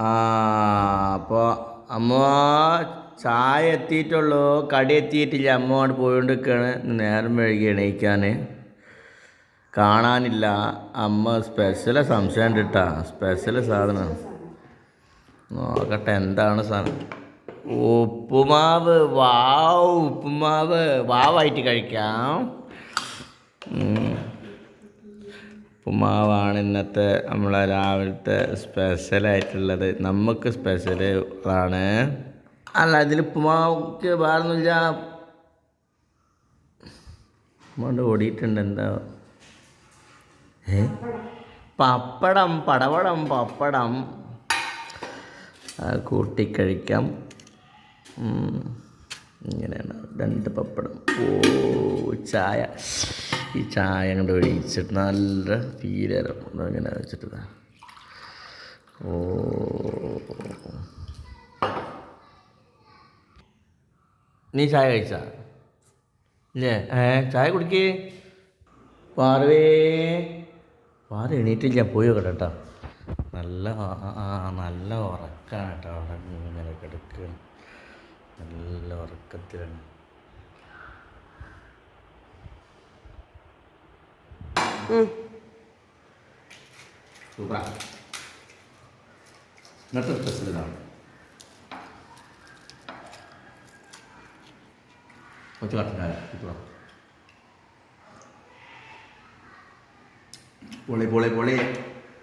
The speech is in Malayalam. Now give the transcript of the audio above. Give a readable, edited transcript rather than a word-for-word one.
ആ അപ്പോൾ അമ്മ ചായ എത്തിയിട്ടുള്ളൂ, കടി എത്തിയിട്ടില്ല. അമ്മ അവിടെ പോയിക്കൊണ്ടിരിക്കുകയാണ്. നേരം വൈകി എണീക്കാൻ, കാണാനില്ല. അമ്മ സ്പെഷ്യൽ സംശയം ഉണ്ട് കേട്ടോ, സ്പെഷ്യൽ സാധനം നോക്കട്ടെ എന്താണ് സാധനം. ഉപ്പുമാവ്. ഉപ്പുമാവ് വാവായിട്ട് കഴിക്കാം. ഉപ്പുമാവാണ് ഇന്നത്തെ നമ്മളെ രാവിലത്തെ സ്പെഷ്യലായിട്ടുള്ളത്. നമുക്ക് സ്പെഷ്യൽ ആണ്. അല്ല, ഇതിൽ ഉപ്പുമാവുക്ക് വേറൊന്നുമില്ല. കൊണ്ട് ഓടിയിട്ടുണ്ട്. എന്താ പപ്പടം, പപ്പടം കൂട്ടിക്കഴിക്കാം. ഇങ്ങനെയാണ് 2 പപ്പടം. ചായ. ഈ ചായ അങ്ങോട്ട് ഒഴിച്ചിട്ട് നല്ല ഫീലരം ഇങ്ങനെ വെച്ചിട്ട്. നീ ചായ കഴിച്ചാ ഇല്ലേ? ചായ കുടിക്കേ. പാറ എണീറ്റില്ല, പോയി നോക്കട്ടെ കേട്ടോ. നല്ല ഉറക്കാണ് കേട്ടോ. അവിടെ ഇങ്ങനെ കിടക്കുകയാണ്, നല്ല ഉറക്കത്തിലാണ്. സൂപ്പറാ. ഇന്നത്തെ സ്പെഷ്യൽ ഇതാണ്. കുറച്ച് കട്ടനായ പൊളി.